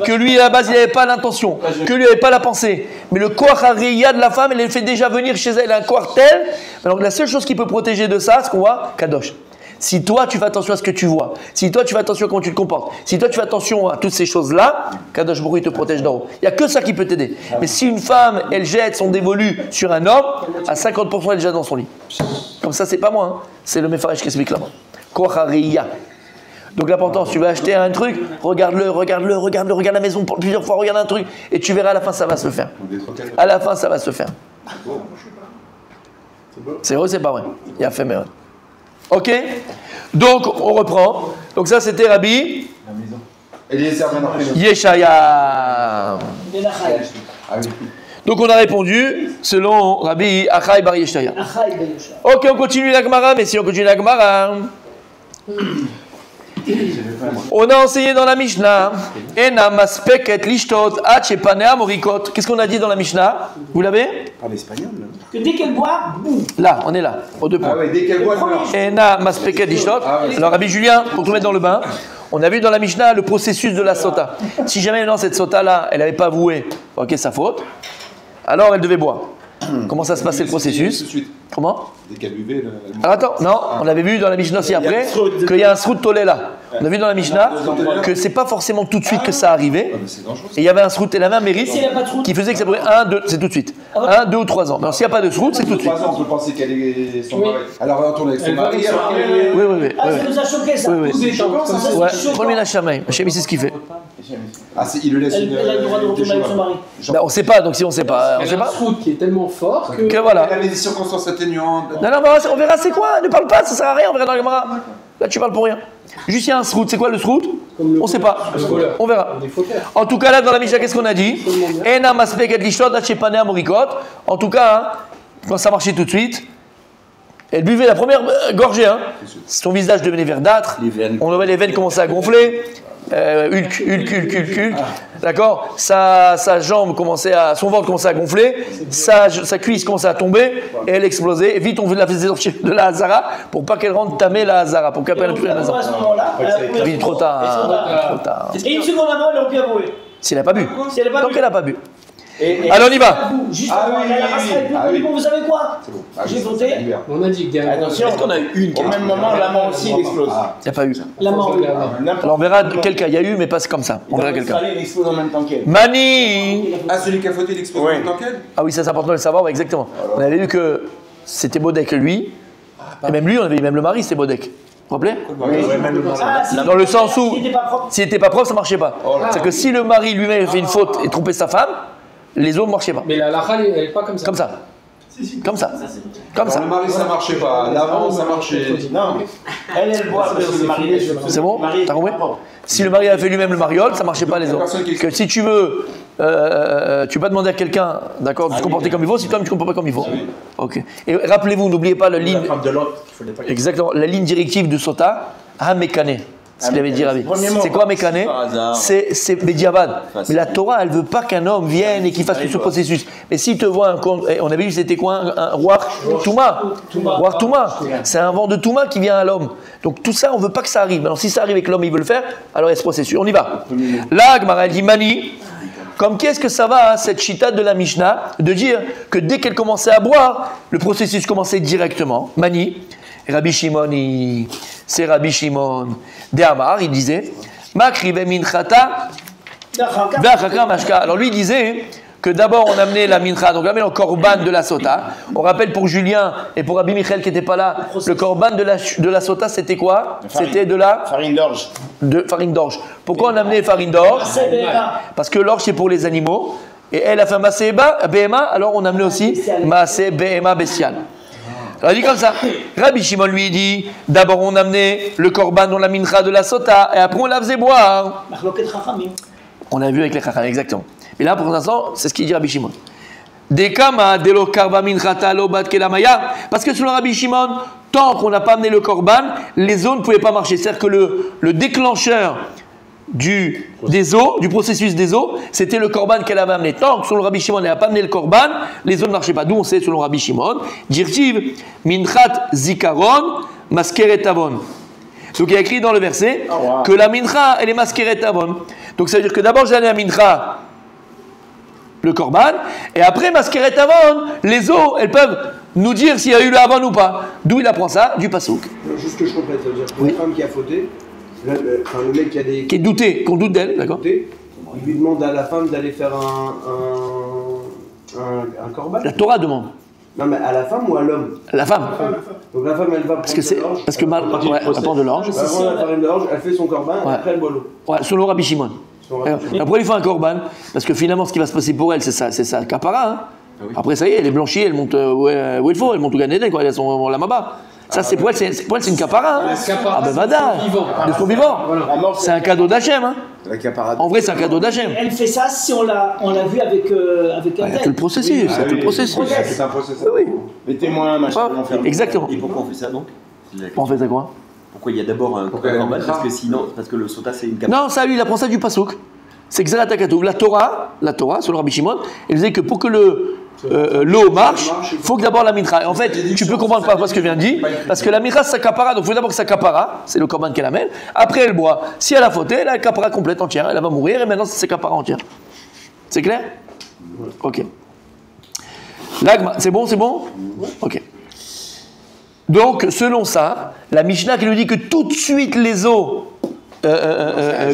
que lui à la base il n'avait pas l'intention, que lui n'avait pas la pensée, mais le koach hariya de la femme, elle fait déjà venir chez elle un koach tel. Donc la seule chose qui peut protéger de ça, c'est qu'on voit Kadosh. Si toi tu fais attention à ce que tu vois, si toi tu fais attention à comment tu te comportes, si toi tu fais attention à toutes ces choses-là, Kadosh Baruch Hu te protège d'en haut. Il n'y a que ça qui peut t'aider. Mais si une femme, elle jette son dévolu sur un homme, à 50% elle est déjà dans son lit. Comme ça, c'est pas moi, hein. C'est le Mefaresh qui explique là-bas. Koach hariya. Donc l'important, si tu veux acheter un truc, regarde la maison plusieurs fois, regarde un truc, et tu verras à la fin ça va se faire. À la fin ça va se faire. C'est vrai ou c'est pas vrai? Il a fait mais. Ok? Donc on reprend. Donc ça c'était Rabbi Yeshaya. Donc on a répondu selon Rabbi Achai bar Yeshaya. Ok, on continue la Gemara, mais si on continue la Gemara. On a enseigné dans la Mishnah, Ena maspeket lishtot ad shepanea morikot. Qu'est-ce qu'on a dit dans la Mishnah? Vous l'avez? Pas l'espagnol, là. Que dès qu'elle boit, boum. Là, on est là, aux deux points. Ah ouais, dès qu'elle boit, elle meurt. Ena maspeket lishtot. Alors, Rabbi Julien, pour te mettre dans le bain, on a vu dans la Mishnah le processus de la sota. Si jamais dans cette sota-là, elle n'avait pas avoué, ok, sa faute, alors elle devait boire. Comment ça se passait le processus? Comment? Dès qu'elle buvait, alors attends, non, on avait vu dans la Mishnah aussi après qu'il y a un srout tolé là. On a vu dans la Mishnah que c'est pas forcément tout de suite que ça arrivait. Et il y avait un srout, elle avait un mérite qui faisait que ça pourrait 1, 2, c'est tout de suite. 1, 2 ou 3 ans. Mais s'il n'y a pas de srout, c'est tout de suite. 3 ans, on peut penser qu'elle est son mari. Alors elle retourne avec son mari. Oui. Ah, ça nous a choqué ça. Oui. Ouais, choquant. premier la chamaï. Hachem, c'est ce qu'il fait. Ah, il le laisse Elle a le droit de retourner avec son mari. Ben, on sait pas, donc si on sait pas, on Elle sait a un pas. srout qui est tellement fort que... Voilà. Elle avait des circonstances atténuantes. Non, on verra c'est quoi, ne parle pas, ça sert à rien, on verra dans les Gemara. Là tu parles pour rien. Juste il y a un srout, c'est quoi le srout? On sait pas, on verra. En tout cas là dans la Mishnah qu'est-ce qu'on a dit? Ena maspeket lishtot ad shepanea morikot. En tout cas, hein, quand ça marchait tout de suite, elle buvait la première gorgée, hein. Son visage devenait verdâtre, on voyait les veines commençaient à gonfler. Hulk. D'accord, sa jambe commençait à, son ventre commençait à gonfler, sa cuisse commençait à tomber et elle explosait. Et vite on la faisait sortir de la Hazara pour pas qu'elle rentre tamer la Hazara, pour qu'elle prenne plus la Hazara. Vite, trop tard. Et une seconde avant, elle aurait pu avouer. Si elle n'a pas bu. Donc elle n'a pas bu. Alors on y va. Juste avant, elle a rassuré. Bon, vous savez quoi? J'ai voté. On a dit que Attention, on a eu une. Au même moment, l'amant aussi, il explose. Il n'y a pas eu. L'amant. Alors on verra quel cas il y a eu, mais pas comme ça. On verra quel cas. Il explose en même temps qu'elle. Mani. Ah, celui qui a fauté, il explose en même temps qu'elle? Ah oui, ça c'est important de le savoir, ouais, exactement. On avait vu que c'était Bodek lui, et même lui, on avait vu même le mari, c'était Bodek. Vous vous rappelez? Dans le sens où, s'il n'était pas propre, ça ne marchait pas. C'est que si le mari lui-même fait une faute et trompait sa femme, les autres ne marchaient pas. Mais la halakha, elle n'est pas comme ça. Comme ça. Le mari, ça marchait pas. L'avant, ça marchait. Non, elle boit parce que le mari. C'est bon? T'as compris? Si le mari a fait lui-même le mariole, ça ne marchait pas les autres. Que si tu veux, tu peux pas demander à quelqu'un, d'accord, de se comporter comme il faut, si toi-même tu ne te comportes pas comme il faut. Ok. Et rappelez-vous, n'oubliez pas la ligne. Exactement, la ligne directive du Sota, Hamekane. Ce qu'il avait dit Rabbi. C'est quoi Mekane? C'est Mediavad. Mais la Torah, elle ne veut pas qu'un homme vienne et qu'il fasse tout ce processus. Mais s'il te voit on avait vu c'était quoi? Un roi Touma. Roi Touma. C'est un vent de Touma qui vient à l'homme. Donc tout ça, on ne veut pas que ça arrive. Alors si ça arrive et que l'homme il veut le faire, alors il y a ce processus. On y va. Là, Gemara dit Mani. Comme qu'est-ce que ça va, cette chita de la Mishnah, de dire que dès qu'elle commençait à boire, le processus commençait directement. Mani. Rabbi Shimon, c'est Rabbi Shimon de Amar, il disait Makribe minchata ve'achaka mashka. Alors lui il disait que d'abord on amenait la mincha, donc on amenait le korban de la sota. On rappelle pour Julien et pour Rabbi Michel qui n'était pas là, le korban de la sota c'était quoi? C'était de la farine d'orge. De farine d'orge. Pourquoi on amenait farine d'orge? Parce que l'orge c'est pour les animaux. Et elle a fait Maaseh Behema, alors on amenait aussi Maaseh Behema bestial. Alors il dit comme ça. Rabbi Shimon lui dit d'abord on amenait le korban dans la mincha de la sota et après on la faisait boire. On l'a vu avec les chacham, exactement. Et là pour l'instant, c'est ce qu'il dit Rabbi Shimon. Dekama delo karba minchata lo bat kelamaya. Parce que selon Rabbi Shimon, tant qu'on n'a pas amené le korban, les eaux ne pouvaient pas marcher. C'est-à-dire que le déclencheur des os, du processus des os, c'était le korban qu'elle avait amené. Tant que selon Rabbi Shimon, elle n'a pas amené le korban, les os ne marchaient pas. D'où on sait, selon Rabbi Shimon, Dirtiv, Minchat Zikaron, Maskeret Avon. Donc il y a écrit dans le verset que la mincha, elle est Maskeret Avon. Donc ça veut dire que d'abord j'ai amené à mincha le korban, et après Maskeret Avon, les os, elles peuvent nous dire s'il y a eu le Avon ou pas. D'où il apprend ça? Du pasouk. Juste que je complète, ça veut dire que la femme qui a fauté, le mec qui a des... Qui est douté, qu'on doute d'elle, d'accord? Il lui demande à la femme d'aller faire un korban. La Torah demande. Non, mais à la femme ou à l'homme? La femme. Donc la femme, elle va prendre de l'orge. Parce que elle prend de l'orge. Elle va prendre la farine de l'orge, elle fait son korban, et après elle boit l'eau. Ouais, selon Rabbi Shimon. Après, il fait un korban, parce que finalement, ce qui va se passer pour elle, c'est ça capara. Hein. Après, ça y est, elle est blanchie, elle monte où il faut, elle monte au Gan Eden, quoi, elle a son lamaba. Ça, c'est pour elle, c'est une capara. Hein. Ah ben vada, de son vivant. C'est un cadeau d'Hachem. Hein. En vrai, c'est un cadeau d'Hachem. Elle fait ça si on l'a vu avec un il y a tout le processus, c'est un processus. C'est un processus. Oui. Les témoins, machin. Exactement. Et pourquoi on fait ça donc? On fait ça quoi? Pourquoi il y a d'abord un korban? Parce que le sota c'est une capara. Non, ça lui, il apprend ça du pasouk. C'est Xerat HaKatuv. La Torah, selon Rabbi Shimon, elle disait que pour que l'eau marche, il faut que d'abord la mincha. Et en fait, tu peux comprendre pas ce que je viens de dire, parce que la mincha, c'est sa capara, donc il faut d'abord que sa capara, c'est le korban qu'elle amène, après elle boit. Si elle a fauté, elle a la capara complète entière, elle va mourir, et maintenant c'est sa capara entière. C'est clair? Ok. Là, c'est bon? Ok. Donc, selon ça, la Mishnah qui nous dit que tout de suite les eaux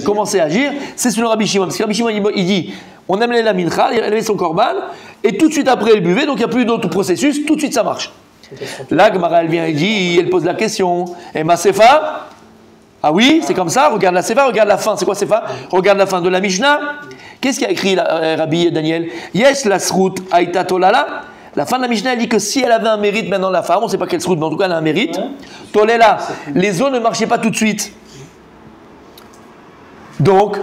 commençaient à agir, c'est selon Rabbi Shimon. Parce que Rabbi Shimon, il dit, on amenait la mincha, elle avait son korban, et tout de suite après elle buvait, donc il n'y a plus d'autre processus, tout de suite ça marche. Là, Gemara, elle vient et dit, elle pose la question, et ma sefa? Ah oui, c'est comme ça, regarde la sefa, regarde la fin, c'est quoi sefa? Regarde la fin de la Mishnah. Qu'est-ce qu'il a écrit Rabbi Daniel? Yes, la srout aïta tolala. La fin de la Mishnah, elle dit que si elle avait un mérite maintenant, la femme, on ne sait pas quelle srout, mais en tout cas elle a un mérite, tolela, les eaux ne marchaient pas tout de suite. Donc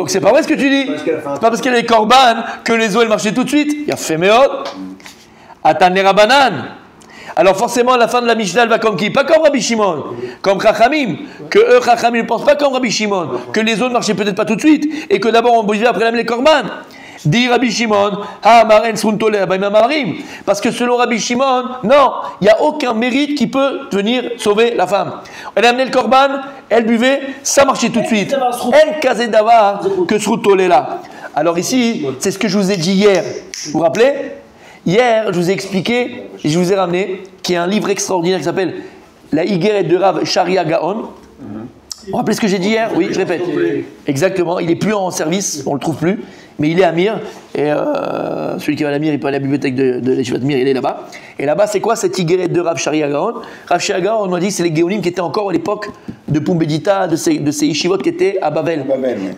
c'est pas vrai ce que tu dis. C'est pas parce qu'elle est korban que les eaux elles marchaient tout de suite. Il y a fait meod. Atan Rabanan. Alors forcément, à la fin de la Mishnah, elle va comme qui? Pas comme Rabbi Shimon, comme Chachamim. Que eux, Chachamim, ne pensent pas comme Rabbi Shimon. Que les eaux ne marchaient peut-être pas tout de suite. Et que d'abord on buvait après les korban. Dit Rabbi Shimon, parce que selon Rabbi Shimon, non, il n'y a aucun mérite qui peut venir sauver la femme. Elle a amené le korban, elle buvait, ça marchait tout de suite. Elle casait d'avoir que Srutolé là. Alors ici, c'est ce que je vous ai dit hier. Vous vous rappelez? Hier, je vous ai expliqué, et je vous ai ramené, qu'il y a un livre extraordinaire qui s'appelle La Higueret de Rav Sharia Gaon. Vous vous rappelez ce que j'ai dit hier? Oui, je répète. Exactement, il n'est plus en service, on ne le trouve plus. Mais il est à Mir, et celui qui va à Mir, il peut aller à la bibliothèque de l'Yeshiva de Mir, il est là-bas. Et là-bas, c'est quoi cette Higueret de Rav Sharia Gaon? Rav Sharia Gaon, on a dit, c'est les Géonim qui étaient encore à l'époque de Pumbedita, de ces yeshivot qui étaient à Babel.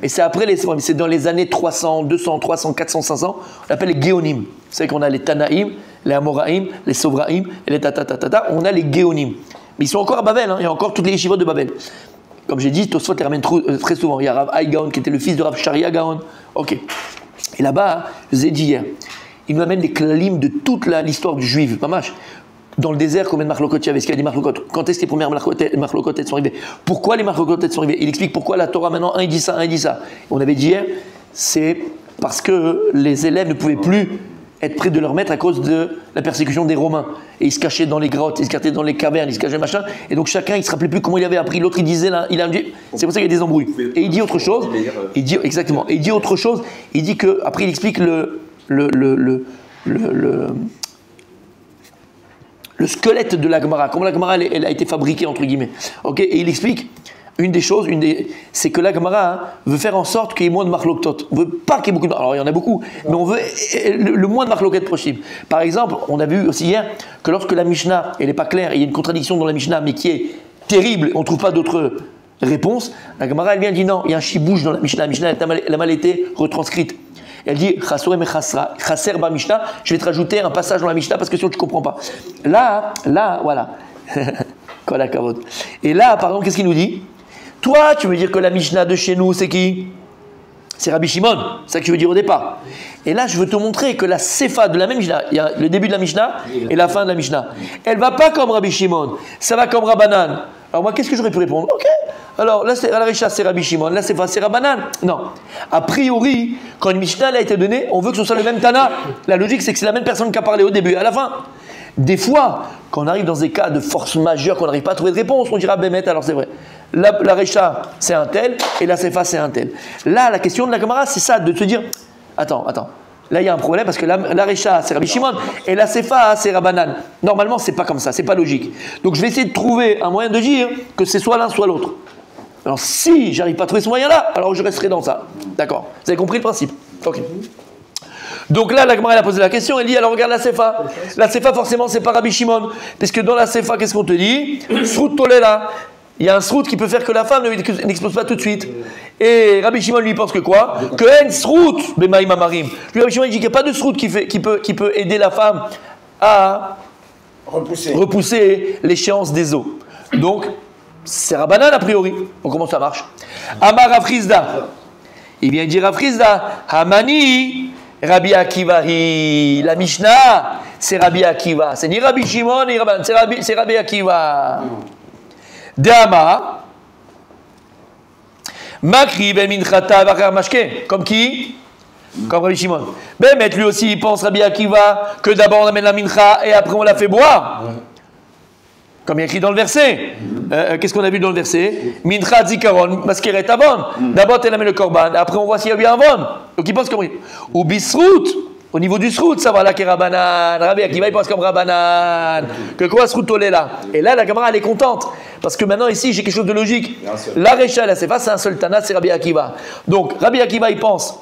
Et c'est après, c'est dans les années 300, 200, 300, 400, 500, on appelle les Géonim. Vous savez qu'on a les Tanaïm, les Amoraïm, les Sovraïm, et les Tatatatata, on a les Géonim. Mais ils sont encore à Babel, hein, il y a encore toutes les yeshivot de Babel. Comme j'ai dit, Tosfot les ramène très souvent. Il y a Rav Haï Gaon qui était le fils de Rav Sharia Gaon. Ok. Et là-bas, je vous ai dit hier, il nous amène les klalim de toute l'histoire du juif, pas mal. Dans le désert, combien de marlokot il y avait? Est-ce qu'il y a des marlokot? Quand est-ce que les premières marlokot sont arrivées? Pourquoi les marlokot sont arrivées? Il explique pourquoi la Torah maintenant, un il dit ça, un il dit ça. On avait dit hier, c'est parce que les élèves ne pouvaient plus être près de leur maître à cause de la persécution des Romains. Et ils se cachaient dans les grottes, ils se cachaient dans les cavernes, ils se cachaient machin. Et donc chacun, il ne se rappelait plus comment il avait appris. L'autre, il disait là, il a dit. C'est pour ça qu'il y a des embrouilles. Et il dit autre chose. Il dit exactement. Et il dit autre chose. Il dit que après, il explique le squelette de la Gemara. Comment la Gemara elle a été fabriquée entre guillemets. Ok. Et il explique. Une des choses, c'est que la Gemara veut faire en sorte qu'il y ait moins de marloktot. On ne veut pas qu'il y ait beaucoup de... Alors il y en a beaucoup, mais on veut le moins de marloquet possible. Par exemple, on a vu aussi hier que lorsque la Mishnah, elle n'est pas claire, il y a une contradiction dans la Mishnah, mais qui est terrible, on ne trouve pas d'autre réponse, la Gemara elle vient dire non, il y a un chibouche dans la Mishnah. La Mishnah elle a mal été retranscrite. Elle dit Chaser ba Mishnah, je vais te rajouter un passage dans la Mishnah parce que sinon tu ne comprends pas. Là, voilà. Et là, par exemple, qu'est-ce qu'il nous dit? Toi, tu veux dire que la Mishnah de chez nous, c'est qui? C'est Rabbi Shimon, c'est ça que tu veux dire au départ. Et là, je veux te montrer que la Sefa de la même Mishnah, il y a le début de la Mishnah et la fin de la Mishnah. Elle ne va pas comme Rabbi Shimon, ça va comme Rabbanan. Alors moi, qu'est-ce que j'aurais pu répondre? Ok, Alors, là, la Recha, c'est Rabbi Shimon, là, c'est Rabbanan. Non. A priori, quand une Mishnah a été donnée, on veut que ce soit le même Tana. La logique, c'est que c'est la même personne qui a parlé au début et à la fin. Des fois, quand on arrive dans des cas de force majeure, qu'on n'arrive pas à trouver de réponse, on dira Bémet, alors c'est vrai. La Recha, c'est un tel, et la Sefa, c'est un tel. Là, la question de la Gemara, c'est ça, de se dire, attends. Là, il y a un problème parce que la Recha, c'est Rabbi Shimon, et la Sefa, c'est Rabbanan. Normalement, c'est pas comme ça, c'est pas logique. Donc, je vais essayer de trouver un moyen de dire que c'est soit l'un, soit l'autre. Alors, si j'arrive pas à trouver ce moyen-là, alors je resterai dans ça. D'accord. Vous avez compris le principe? Ok. Donc là, la Gemara, elle a posé la question, elle dit, alors regarde la Sefa. La Sefa, forcément, c'est pas Rabbi Shimon. Parce que dans la Sefa, qu'est-ce qu'on te dit? Srout tolela. Il y a un srout qui peut faire que la femme n'explose pas tout de suite. Et Rabbi Shimon lui pense que quoi? Que en srout, bemaïm amarim. Lui, Rabbi Shimon dit qu'il n'y a pas de srout qui peut aider la femme à repousser l'échéance des eaux. Donc, c'est Rabbanan a priori. Donc, comment ça marche? Amar Rafrizda. Il vient dire Rafrizda, Hamani. Rabbi Akivahi, la Mishnah, c'est Rabbi Akiva. C'est ni Rabbi Shimon ni Rabban, c'est Rabbi Akiva. Deama, Makri ben Minchata Bakar Mashke. Comme qui? Comme Rabbi Shimon. Mais lui aussi, il pense Rabbi Akiva que d'abord on amène la mincha et après on la fait boire. Comme il y a écrit dans le verset. Qu'est-ce qu'on a vu dans le verset? Mincha zikaron maskeret avon. D'abord, tu amènes le korban. Après, on voit s'il y a eu un avon. Donc, il pense comme. Ou bisrout. Au niveau du srout, ça va là, qui est Rabbanan. Rabbi Akiva, il pense comme Rabbanan. Que quoi, srout tolé là? Et là, la camarade, elle est contente. Parce que maintenant, ici, j'ai quelque chose de logique. La Recha, la Sefa, c'est un seul Tana, c'est Rabbi Akiva. Donc, Rabbi Akiva, il pense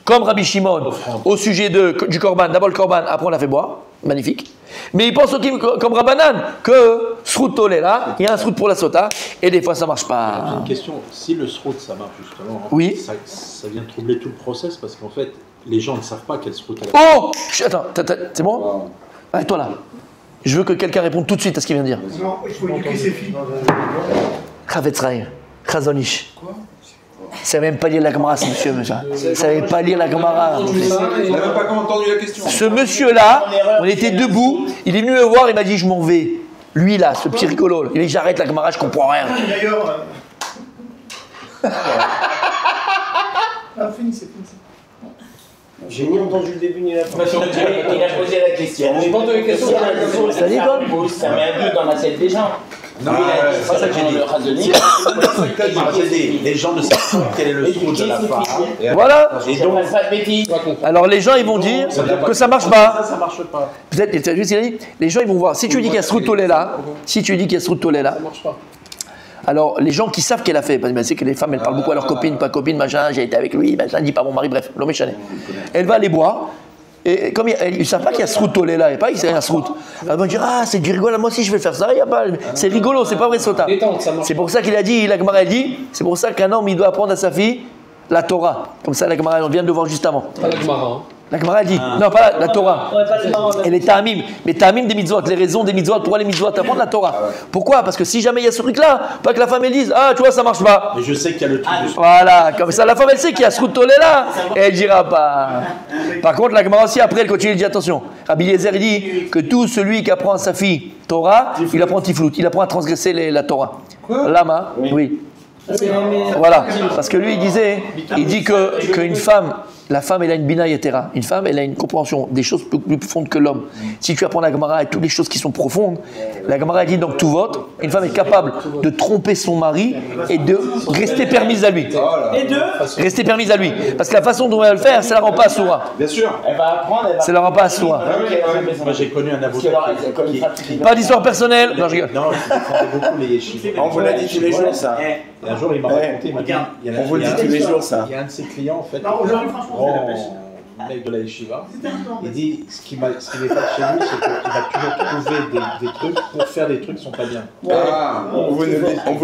comme Rabbi Shimon au sujet du korban. D'abord, le korban, après, on la fait boire. Magnifique. Mais il pense aussi comme Rabbanan que srout tolé là, il y a un srout pour la sota, et des fois ça marche pas. J'ai une question, si le srout ça marche justement, oui. ça vient troubler tout le process parce qu'en fait les gens ne savent pas quel srout elle a. Oh, attends, c'est bon? Wow. Allez, toi là. Je veux que quelqu'un réponde tout de suite à ce qu'il vient de dire. Non, il faut éduquer ses filles. Chavetzraï, Chazonish. Ça ne savait même pas lire la Gemara, ce monsieur. Ça ne savait pas lire la Gemara. Il n'a même pas entendu la question. Ce monsieur-là, on était debout, il est venu me voir, il m'a dit je m'en vais. Lui là, ce petit rigolo, il dit j'arrête la Gemara, je comprends rien. D'ailleurs. Fini. J'ai ni entendu le début ni la fin. Il a posé la question. J'ai pas entendu la question. Ça dit quoi? Ça met un doute dans la tête des gens. Non, c'est pas ça que j'ai dit. Les gens ne savent pas quel est le srout de la femme. Voilà. Et donc, pas de bêtises. Alors les gens ils vont dire que ça marche pas. Ça marche pas. Peut-être, les gens ils vont voir. Si tu dis qu'il y a srout tolé là, ça marche pas. Alors, les gens qui savent qu'elle a fait, parce que c'est que les femmes, elles parlent beaucoup à leurs copines, pas copines, machin, j'ai été avec lui, machin, dis pas mon mari, bref, l'homme est chané. Elle va les boire, et comme ils ne savent pas qu'il y a srout tolé là, il n'y a pas qu'il y a un srout. Elles vont dire, ah, c'est du rigolo, moi aussi je vais faire ça, il y a pas, c'est rigolo, c'est pas vrai sota. C'est pour ça qu'il a dit, la Gemara a dit, c'est pour ça qu'un homme, il doit apprendre à sa fille la Torah. Comme ça, la Gemara, on vient de le voir juste avant. Pas la Gemara. La Gemara a dit, non, pas la Torah. Elle est ta'amim. Mais ta'amim des mitzvot, les raisons des mitzvot, pourquoi les mitzvot, t'apprends la Torah. Pourquoi? Parce que si jamais il y a ce truc-là, pas que la femme elle dise, ah, tu vois, ça marche pas. Mais je sais qu'il y a le truc. Voilà, comme ça, la femme elle sait qu'il y a ce tolé là, et elle dira pas. Par contre, la Gemara aussi, après, elle continue, elle dit, attention, Rabbi Eliezer, il dit que tout celui qui apprend à sa fille Torah, il apprend tiflout, il apprend à transgresser la Torah. Lama, oui. Voilà, parce que lui il dit qu'une femme, la femme elle a une bina yetera, une femme elle a une compréhension des choses plus profondes que l'homme. Si tu apprends la Gemara et toutes les choses qui sont profondes, la Gemara dit donc tout vote, une femme est capable de tromper son mari et de rester permise à lui. Et de rester permise à lui, parce que la façon dont elle va le faire, ça la rend pas assoura. Bien sûr. Elle va apprendre, elle va... Ça la rend pas assoura. Moi j'ai connu un avocat qui... Pas d'histoire personnelle. Non, je rigole. Non, je défendais beaucoup les yeshivas. On vous l'a dit tous les jours ça. Et un jour il m'a raconté, il m'a dit, on vous le dit tous les jours ça. Il y a un de ses clients en fait. Non, aujourd'hui franchement c'est la pêche. Mec de la yeshiva, il dit ce qui m'épate chez lui, c'est qu'il va toujours trouver des trucs pour faire des trucs qui sont pas bien. Ah, on vous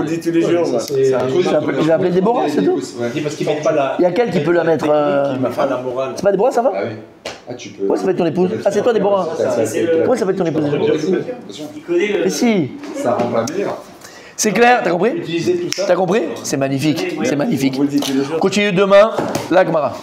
le dit tous les jours. C'est un truc. Il va appeler Déborah, c'est tout. Il dit parce qu'il met pas la. Il y a quel qui peut la mettre Il m'a fait la morale. C'est pas Déborah, ça va? Ah oui. Ah, tu peux. Ouais, ça va être ton épouse. Ah, c'est toi, Déborah. Ouais, ça va être ton épouse. Il connaît le... Mais si. Ça rend pas meilleur. C'est clair, t'as compris? Utiliser tout ça. T'as compris? C'est magnifique, c'est magnifique. On vous le dit tous les jours. Continue demain, la Gemara.